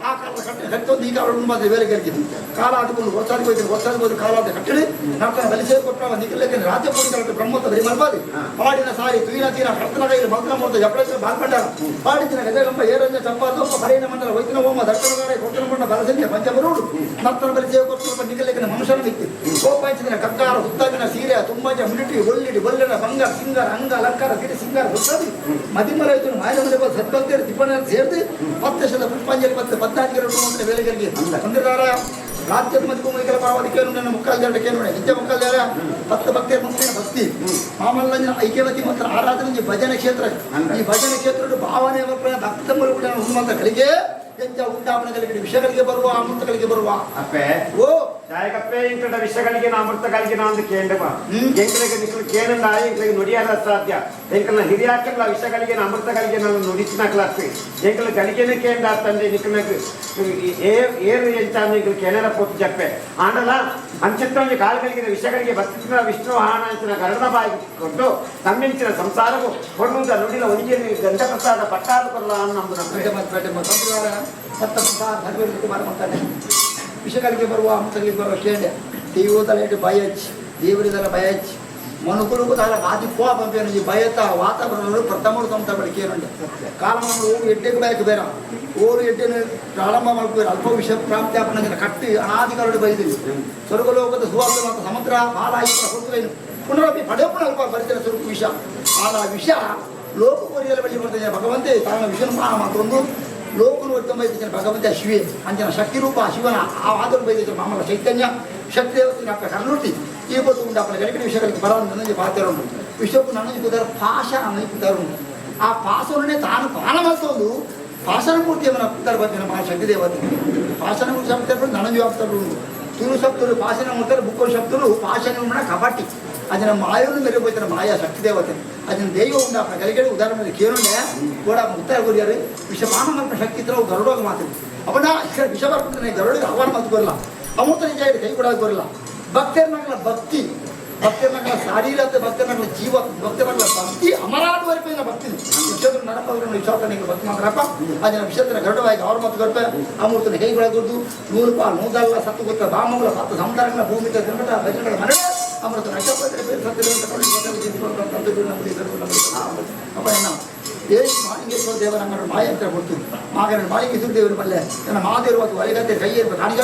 ಆ ಕಾಲದ ಕಟ್ಟೆ ಕಟ್ಟೊಂದು ಈ ಕಾಲ ಉಂಬಾದ ಬೇರೆ ಕಲಿಕಿದ್ದು ಕಾಲ ಆದಿಕೊಂಡು ಹೊಸಾದಿ ಹೋಯ್ತು ಕಾಲಾದ ಕಟ್ಟಡೆ ನರ್ತನ ಬಲಿಸೇ ಕೊಟ್ಟ ನಿಖಿಲಕ್ಕೆ ರಾಜ್ಯಪೂರಿ ಕಲಿತು ಬ್ರಹ್ಮೋತ್ತ ಬರಿ ಮಲ್ಪಾದಿ ಪಾಡಿನ ಸಾರಿ ತುಯಿನ ತೀರ ಕರ್ತನ ಕೈಲಿ ಮಂತ್ರ ಮೂರ್ತ ಜಪಡೇಶ್ವರ ಬಾಲ್ಪಂಡಾರ ಪಾಡಿನ ಗಜಗಂಬ ಏರಂಜ ಚಂಪಾದೋಪ ಬರೇನ ಮಂಡಲ ವೈದ್ಯನ ಹೋಮ ದರ್ಶನಗಾರ ಕೊಟ್ಟನ ಕೊಂಡ ಬಲಸಂಖ್ಯೆ ಪಂಚಮರುಡು ನರ್ತನ ಬಲಿಸೇ ಕೊಟ್ಟು ನಿಖಿಲಕ್ಕೆ ಮನುಷ್ಯನ ಮಿಕ್ಕಿ ಕೋಪಾಂಚಿನ ಕಗ್ಗಾರ ಹುತ್ತಾಗಿನ ಸೀರೆ ತುಂಬಾಜ ಮಿಲಿಟಿ ಒಳ್ಳಿಡಿ ಬೊಲ್ಲೆನ ಬಂಗಾರ ಸಿಂಗಾರ ಅಂಗ ಅಲಂಕಾರ ಗಿರಿ ಸಿಂಗಾರ ಹುತ್ತಾದಿ ಮದಿಮಲೈತು ಮಾಯನ ಸದ್ಭಕ್ತಿಯರು ತಿಪ್ಪನ ಸೇರಿದು 10 ವರ್ಷದ ಪುಷ್ಪಾಂಜಲಿ 14 ವೇಳೆಗಳಿಗೆ ಸಂದಿದಾರ ರಾಜ್ಯದ ಮಧ್ಯ ಪರವಾದಿಕೇನು ನನ್ನ ಮುಕ್ಕಾಲ್ದಾರಕ್ಕೆ ನೋಡಿ ನಿಜ ಮುಕ್ಕಾಲ್ದಾರ 10 ಭಕ್ತಿಯ ಮುಂದಿನ ಭಕ್ತಿ ಮಾಮಲ್ಲಂಜನ ಐಕ್ಯವತಿ ಮತ್ತು ಆರಾಧನೆ ಭಜನೆ ಕ್ಷೇತ್ರ ಈ ಭಜನೆ ಕ್ಷೇತ್ರದ ಭಾವನೆ ಭಕ್ತ ಮೂಲಕ ಹನುಮಂತ ಗಳಿಗೆ ಎಂತ ಉಂಟಾಪನೆಗಳಿಗೆ ವಿಷಯಗಳಿಗೆ ಬರುವ ಅಮೃತಗಳಿಗೆ ಬರುವ ಅಪ್ಪೆ ಓ ಚಾಯಕಪ್ಪೆ ಇಂಕಡ ವಿಷಯಗಳಿಗೆ ಅಮೃತಗಳಿಗೆ ಅಂತ ಕೇಂದ್ರವ ಎಂಕಲಿಗೆ ನಿಖಲು ಕೇನಂದ ಎಂಕಲಿಗೆ ನುಡಿಯಾದ ಸಾಧ್ಯ ಎಂಕಲ್ನ ಹಿರಿಯಾಕಲ್ಲ ವಿಷಯಗಳಿಗೆ ಅಮೃತಗಳಿಗೆ ನಾನು ನುಡಿಸಿನ ಕ್ಲಾಸ್ ಎಂಕಲ ಗಳಿಗೆ ಕೇಂದ್ರ ತಂದೆ ನಿಖನಕ್ಕೆ ಏರು ಎಂತ ಎಂಕಲು ಕೇನರ ಪೋತು ಜಪ್ಪೆ ಆಂಡಲ ಅಂಚಿತ್ತೊಂದು ಕಾಲಗಳಿಗೆ ವಿಷಯಗಳಿಗೆ ಬರ್ತಿನ ವಿಷ್ಣು ಹಾಣಂಚಿನ ಗರುಡ ಬಾಯಿ ಕೊಟ್ಟು ತಮ್ಮಿಂಚಿನ ಸಂಸಾರವು ಹೊಣ್ಣುಂದ ನುಡಿಲ ಒಣಿಗೆ ಗಂಧ ಪ್ರಸಾದ ಪಟ್ಟಾದ ಬರಲ್ಲ ಅನ್ನೋ ಕುಮಾರ ಮಾತಾನೆ ವಿಷಯಗಳಿಗೆ ಬರುವ ಅಮೃತಗಳಿಗೆ ಬರುವ ಕೇಂದ್ರ ದೇವದಲ್ಲ ಭಯ ಹಚ್ಚಿ ದೇವರಿದಲ್ಲ ಭಯ ಹಚ್ಚಿ ಮನುಕುಲಕ್ಕೂ ತಾಲ ಆದಿ ಕೋಪಂಪೇನು ಈ ಭಯತ ವಾತಾವರಣಗಳು ಪ್ರಥಮ ಸಂತ ಬಳಿಕೇನುಂಡೆ ಕಾಲವನ್ನು ಓಡು ಎಡ್ಡೆಗೆ ಬಯಕೆ ಬೇರೆ ಓಡು ಎಡ್ಡೆನು ಪ್ರಾರಂಭ ಮಾಡ್ಕೋರು ಅಲ್ಪ ವಿಷಯ ಪ್ರಾಪ್ತಿಯಾಪನ ಕಟ್ಟಿ ಅನಾದಿಕಾಲುಡೆ ಬೈದಿರಿ ಸ್ವರ್ಗಲೋಕದ ಸುವಾಸ ಮತ್ತು ಸಮುದ್ರ ಬಾಲಾಯಿ ಹೊತ್ತುವೇನು ಪುನರಪಿ ಪಡೆಯಪ್ಪನ ಅಲ್ಪ ಬರೀತಾರೆ ಸ್ವರ್ಗ ವಿಷ ಆದ ವಿಷ ಲೋಕಕೋರಿಯಲ್ಲಿ ಬಳಿ ಬರ್ತದೆ ಭಗವಂತೆ ತಾನ ವಿಷಯ ಮತ್ತೊಂದು ಲೋಕನು ಬೈದಿದ್ದಾನೆ ಭಗವಂತ ಶಿವೆ ಅಂಚನ ಶಕ್ತಿ ರೂಪ ಶಿವನ ಆ ವಾದನು ಬೈದಿದ್ದ ಮಾಮಲ ಚೈತನ್ಯ ಶಕ್ತಿ ದೇವತಿನ ಕರ್ನುಟ್ಟಿ ಈ ಗೊತ್ತು ಉಂಟು ಅಪ್ಪನ ಗಡಿಗಡಿ ವಿಷಯಗಳಿಗೆ ಬರೋದು ನನಗೆ ಪಾತ್ರ ಉಂಟು ವಿಷಯಕ್ಕೂ ನನಗೆ ಕುದರ ಪಾಶ ನನಗೆ ಕುದರ ಉಂಟು ಆ ಪಾಸವನ್ನೇ ತಾನು ಪಾನ ಮತ್ತೊಂದು ಪಾಶನ ಮೂರ್ತಿಯವನ ಕುದರ ಬರ್ತೀನಿ ನಮ್ಮ ಶಕ್ತಿ ದೇವತೆ ಪಾಶನ ಮೂರ್ತಿ ಶಬ್ದ ನನಗೆ ಆಗ್ತಾರೆ ಉಂಟು ತುಳು ಶಬ್ದರು ಪಾಶನ ಮೂರ್ತಾರೆ ಬುಕ್ಕರು ಶಬ್ದರು ಪಾಶನ ಕಬಟ್ಟಿ ಅದನ್ನ ಮಾಯವನ್ನು ಮೇರೆ ಹೋಯ್ತಾರೆ ಮಾಯಾ ಶಕ್ತಿ ದೇವತೆ ಅದನ್ನ ದೈವ ಉಂಟು ಅಪ್ಪನ ಗಲಿಗಡೆ ಉದಾಹರಣೆ ಕೇಳುಂಡೆ ಕೂಡ ಉತ್ತರ ಕೊರಿಯಾರು ವಿಷಪಾನ ಮಲ್ಪನ ಶಕ್ತಿ ಇದ್ರೆ ಗರುಡೋಗ ಮಾತಿದ್ರು ಅವನ ವಿಷ ಬರ್ಬಿಡ್ತಾನೆ ಗರುಡಿಗೆ ಅವನ ಮಾತು ಬರಲ್ಲ ಅಮೃತ ನಿಜ ಇಟ್ಟು ಕೈ ಕೊಡೋದು ಬರಲ್ಲ ಭಕ್ತರ್ನಾಗಲ ಭಕ್ತಿ ಭಕ್ತರ್ನಾಗಲ ಶಾರೀರ ಭಕ್ತರ್ನಾಗಲ ಜೀವ ಭಕ್ತರ್ನಾಗಲ ಭಕ್ತಿ ಅಮರಾಧವರೆಗಿನ ಭಕ್ತಿ ವಿಷಯದ ನಡಪದ್ರು ವಿಶ್ವಾಸನಿಗೆ ಭಕ್ತಿ ಮಾತ್ರಪ್ಪ ಅದನ್ನ ವಿಷಯದ ಗರುಡವಾಗಿ ಅವ್ರ ಮಾತು ಗರ್ಪ ಅಮೃತನ ಕೈ ಕೊಡೋದು 100 ಪಾಲು 100 ಸತ್ತು ಗೊತ್ತ ಬಾಮಗಳ 10 ಸಂತಾನಗಳ ಭೂಮಿ ತಿರುಗಟ ಭಜನೆಗಳ ಮರಣ ಅಮೃತ ನಷ್ಟಪಟ್ಟರೆ ಬೇರೆ ಅಪ್ಪ ಏನ ಮಾಲಿಂಗೇಶ್ವರ ದೇವರ ಅಂಗಡಿ ಮಾಯ ಅಂತ ಕೊಡ್ತು ಮಗನ ಮಾಲಿಂಗೇಶ್ವರ ದೇವರ ಬಲ್ಲೆ ನನ್ನ ಮಾದೇವರು ಅದು ಒಳಗತ್ತೆ ಕೈ ಇರ್ಬೇಕು ನನಗೆ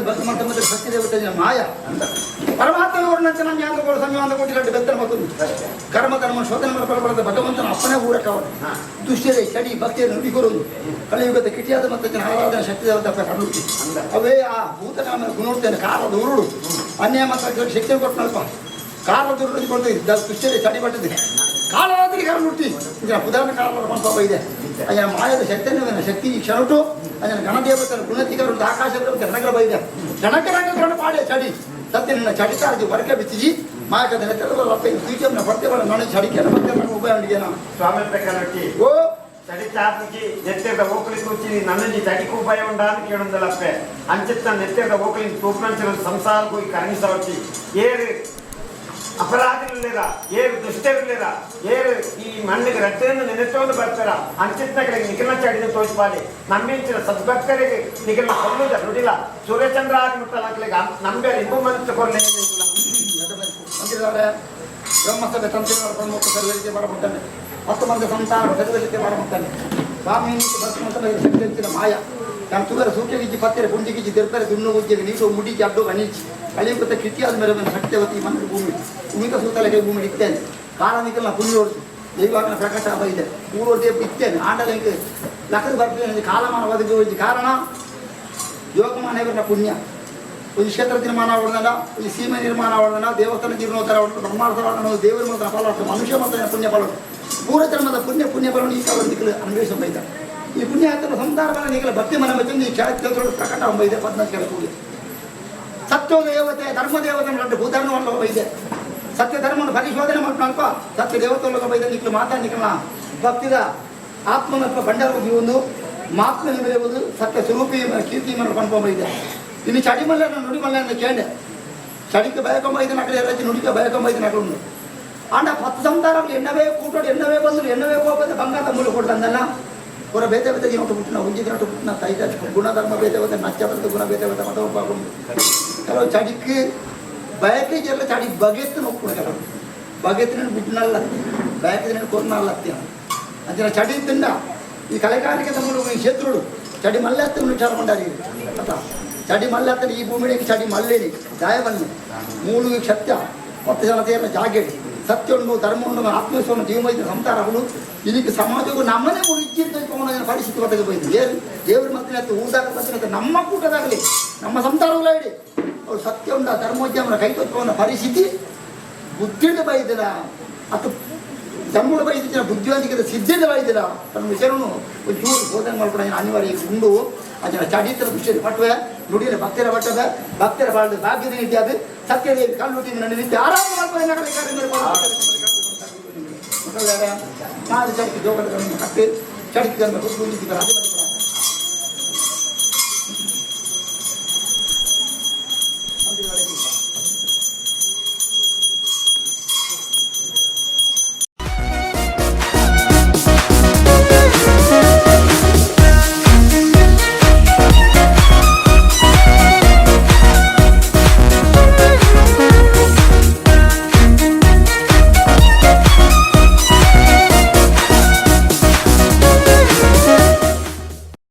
ಭಕ್ತಿ ಮಂತ್ರ ಮತ್ತೆ ಭಕ್ತಿ ದೇವತೆ ಮಾಯ ಪರಮಾತ್ಮ ನೋಡಿನಂತೆ ನಮ್ಮ ಜ್ಞಾನಗಳು ಸಂಯಮ ಕೊಟ್ಟಿರಟ್ಟು ಬೆತ್ತನ ಮತ್ತು ಕರ್ಮ ಧರ್ಮ ಶೋಧನೆ ಮಾಡಬಾರದು ಭಗವಂತನ ಅಪ್ಪನೇ ಊರಕ ಅವರು ದುಷ್ಟಿದೆ ಚಡಿ ಭಕ್ತಿಯನ್ನು ನುಡಿಕೊರುವುದು ಕಲಿಯುಗದ ಕಿಟಿಯಾದ ಮತ್ತು ಆರಾಧನೆ ಶಕ್ತಿ ದೇವತೆ ಕಣ್ಣುಟ್ಟಿ ಅವೇ ಆ ಭೂತನ ಗುಣೋಡ್ತೇನೆ ಕಾಲದ ಉರುಳು ಅನ್ಯ ಮಾತ್ರ ಶಕ್ತಿ ಕೊಟ್ಟು ನಲ್ಪ ಕಾಲದ ಉರುಳು ಕೊಡ್ತೀವಿ ದುಷ್ಟಿದೆ ಚಡಿ ಬಟ್ಟಿದೆ ಕಾಲಾದ್ರಿ ಕಣ್ಣುಟ್ಟಿ ಇದರ ಉದಾಹರಣ ಕಾಲ ಮನಪಾಪ ಇದೆ ಅಯ್ಯ ಮಾಯದ ಶಕ್ತಿಯನ್ನು ಶಕ್ತಿ ಕ್ಷಣಟು ಅದನ್ನ ಗಣದೇವತರ ಗುಣತಿಗರು ಆಕಾಶ ಜನಗಳ ಬೈದೆ ಜನಕರಂಗ ಪಾಡೆ ಚಡಿ ಸತ್ಯ ನಿನ್ನ ಚಡಿತಾರ್ಜಿ ಹೊರಕೆ ಬಿಚ್ಚಿಜಿ ಮಾಯಕದ ನೆತ್ತರಪ್ಪ ಸೂಚನೆ ಪಡ್ತೇವಳ ನೋಡಿ ಚಡಿಕೆ ಮತ್ತೆ ಉಪಯೋಗಿಗೆ ನಾನು ಸ್ವಾಮಿ ಪ್ರಕಾರಕ್ಕೆ ಓ ಚಡಿತಾರ್ಜಿಗೆ ನೆತ್ತೆದ ಓಕಲಿ ಕೂಚಿ ನನ್ನಜಿ ಚಡಿಕು ಉಪಾಯ ಉಂಟಾ ಅಂತ ಕೇಳೊಂದಲ್ಲಪ್ಪೆ ಅಂಚಿತ್ತ ನೆತ್ತೆದ ಓಕಲಿ ತೂಪ್ನಂಚಿನ ಸಂಸಾರ ಹೋಗಿ ಕರಣಿಸವಚ್ಚಿ ಏರು ಅಪರಾಧಿಗಳಿರ ಏರು ದುಷ್ಟರಿರ ಏರು ಈ ಮಣ್ಣಿಗೆ ರಟ್ಟೆಯನ್ನು ನೆನೆತೋದು ಬರ್ತಾರ ಅಂಚಿತ್ನಗಳಿಗೆ ನಿಖಿಲ ಚಡಿನ ತೋರಿಸ್ಪಾಡಿ ನಮ್ಮಿಂಚಿನ ಸದ್ಭಕ್ತರಿಗೆ ನಿಖಿಲ ಕೊಲ್ಲುದ ನುಡಿಲ ಸೂರ್ಯಚಂದ್ರಾದಿ ಮುಟ್ಟಲಾಗ್ಲಿಕ್ಕೆ ನಂಬೆ ಇಂಬು ಮನಸ್ಸು ಕೊರಲೇ ಬ್ರಹ್ಮಸಭೆ ತಂತ್ರ ಪ್ರಮುಖ ಸರ್ವರಿಗೆ ಬರಬರ್ತಾನೆ 10 ಮಂದಿ ಸಂತಾನ ಸರ್ವರಿಗೆ ಬರಬರ್ತಾನೆ ಸ್ವಾಮಿ ಶಕ್ತಿಂಚಿನ ಮಾಯ ನಾನು ತುಗರ ಸೂಕ್ಯಗಿಜ್ಜಿ ಪತ್ತೆರೆ ಪುಂಜಿಗಿಜ್ಜಿ ತಿರ್ತಾರೆ ದುಣ್ಣು ಉಜ್ಜಿಗೆ ನೀರು ಮುಡಿಗೆ ಅಡ್ಡು ಗಣೀಚಿ ಕಲಿಯುಗತ ಕಿಟ್ಟಿಯಾದ ಮೇಲೆ ಸತ್ಯವತಿ ಮಂತ್ರ ಭೂಮಿ ಉಮಿತ ಸೂತಲೆಗೆ ಭೂಮಿ ಇತ್ತೇನೆ ಕಾಲನಿಕಲ್ ನಾ ಪುಣ್ಯ ಹೊಡ್ತು ದೈವಾಗ್ನ ಪ್ರಕಾಶ ಇದೆ ಊರೊಡ್ಡೆ ಇತ್ತೇನೆ ಆಂಡಲಿಂಗೆ ಲಕ್ಕದ ಬರ್ತೇನೆ ಕಾಲಮಾನ ಒದಗಿ ಹೋಗಿ ಕಾರಣ ಯೋಗಮಾನ ಇವರ ಪುಣ್ಯ ಒಂದು ಕ್ಷೇತ್ರ ನಿರ್ಮಾಣ ಹೊಡೆದಲ್ಲ ಈ ಸೀಮೆ ನಿರ್ಮಾಣ ಹೊಡೆದಲ್ಲ ದೇವಸ್ಥಾನ ಜೀರ್ಣೋತ್ತರ ಹೊಡೆದು ಬ್ರಹ್ಮಾಂಡ ದೇವರ ಮಾತ್ರ ಫಲ ಮನುಷ್ಯ ಮಾತ್ರ ಪುಣ್ಯ ಫಲ ಪೂರ ಜನ್ಮದ ಪುಣ್ಯ ಫಲವನ್ನು ಈ ಕಾಲ ನಿಖಲು ಅನ್ವೇಷಿಸ ಈ ಪುಣ್ಯ ಆಗ್ತದೆ ಸಂಸಾರವನ್ನು ನಿಖಲ ಭಕ್ತಿ ಮನ ಈ ಕ್ಷೇತ್ರ ಪ್ರಕಟ ಇದೆ 14 ಕೆಲ ಕೂಡಿ ಸತ್ಯ ದೇವತೆ ಧರ್ಮ ದೇವತೆ ನಟ್ಟು ಭೂಧರ್ಮವನ್ನು ಇದೆ ಸತ್ಯ ಧರ್ಮವನ್ನು ಪರಿಶೋಧನೆ ಮಾಡ್ಕೊಳ್ಪ ಸತ್ಯ ದೇವತೆ ಬೈದ ನಿಖಲು ಮಾತಾ ನಿಖಲ ಭಕ್ತಿದ ಆತ್ಮನ ಬಂಡಾರ ಒಂದು ಮಾತ್ಮನ ಬೆಳೆಯುವುದು ಸತ್ಯ ಸ್ವರೂಪಿ ಕೀರ್ತಿ ಮನ ಕಣ್ಕೊಂಬೈದೆ ಇನ್ನು ಚಡಿಮಲ್ಲ ನುಡಿಮಲ್ಲ ಅಂತ ಕೇಳಿ ಚಡಿಗೆ ಭಯಕೊಂಬೈದು ನಕಲಿ ಎಲ್ಲ ನುಡಿಗೆ ಭಯಕೊಂಬೈದು ನಕಲು ಆಂಡ 10 ಸಂತಾರಗಳು ಎಣ್ಣವೇ ಕೂಟೋಡು ಎಣ್ಣವೇ ಬಂದರು ಎಣ್ಣವೇ ಹೋಗೋದು ಬಂಗಾರ ಮೂಲ ಕೊಟ್ಟಂದಲ್ಲ ಅವರ ಬೇತೆ ಬೇತೆ ನೋಟು ಬಿಟ್ಟು ನಾವು ಉಂಜಿಗೆ ನೋಟು ಬಿಟ್ಟು ನಾವು ತೈದ ಗುಣಧರ್ಮ ಬೇತೆ ಬೇತೆ ನಚ್ಚ ಬಂದು ಗುಣ ಬೇತೆ ಬೇತೆ ಮತ್ತೆ ಒಬ್ಬ ಕೆಲವು ಚಡಿಕ್ಕೆ ಬಯಕೆಗೆ ಎಲ್ಲ ಚಡಿ ಬಗೆತ್ತು ನೋಡ್ಕೊಂಡು ಕೆಲವು ಬಗೆತ್ತಿನ ಬಿಟ್ಟನಲ್ಲ ಬಯಕಿನ ಕೊರ್ನಲ್ಲ ಹತ್ಯ ಅಂಚಿನ ಚಡಿ ತಿಂದ ಈ ಕಲೆಗಾರಿಕೆ ಮೂಲಕ ಈ ಶತ್ರುಡು ಚಡಿ ಮಲ್ಲೆತ್ತ ವಿಚಾರ ಮಾಡಾರಿ ಅತ್ತ ಚಡಿ ಮಲ್ಲೆತ್ತ ಈ ಭೂಮಿಗೆ ಚಡಿ ಮಲ್ಲೇನಿ ದಾಯವನ್ನಿ ಮೂಲು ಸತ್ಯ 10 ಜನತೆಯಲ್ಲ ಜಾಗೇಡಿ ಸತ್ಯವನ್ನು ಧರ್ಮವನ್ನು ಆತ್ಮವಿಶ್ವಾಸವನ್ನು ಜೀವಮೈದ ಸಂತಾರಗಳು ಇದಕ್ಕೆ ಸಮಾಜವು ನಮ್ಮನೆ ಮುಗಿದ ಪರಿಸ್ಥಿತಿ ಹೊರಗೆ ಬೈದು ದೇವ್ರ ಮತ್ತೆ ಊರ್ದಾಗ ಬಂದ ನಮ್ಮ ಕೂಟದಾಗಲಿ ನಮ್ಮ ಸಂತಾರಗಳ ಇಡಿ ಅವ್ರು ಸತ್ಯವನ್ನು ಧರ್ಮೋದ್ಯಮನ ಕೈತತ್ವವನ್ನು ಪರಿಸ್ಥಿತಿ ಬುದ್ಧಿಯಿಂದ ಬೈದಿಲ್ಲ ಅಥವಾ ತಮ್ಮಳ ಬೈದಿನ ಬುದ್ಧಿವಂತಿಕೆ ಸಿದ್ಧಿಯಿಂದ ಬೈದಿಲ್ಲ ತನ್ನ ವಿಚಾರವನ್ನು ಒಂಚೂರು ಬೋಧನೆ ಮಾಡ್ಕೊಂಡು ಅನಿವಾರ್ಯ ಉಂಡು ಅದನ್ನು ಚಡಿತರ ದೃಷ್ಟಿಯಲ್ಲಿ ಪಟ್ಟುವೆ ನುಡಿಯಲ್ಲಿ ಭಕ್ತರ ಬಟ್ಟದ ಭಕ್ತರ ಬಾಳ್ದು ಭಾಗ್ಯದ ನಿತ್ಯ ಅದು ಸತ್ಯದೇವಿ ಕಣ್ಣುಟಿ ನನ್ನ ನಿತ್ಯ ಆರಾಮ ಮಾಡ್ಕೊಂಡು ಚಡಿಕೆ ಜೋಗಗಳನ್ನು ಕಟ್ಟಿ ಚಡಿಕೆ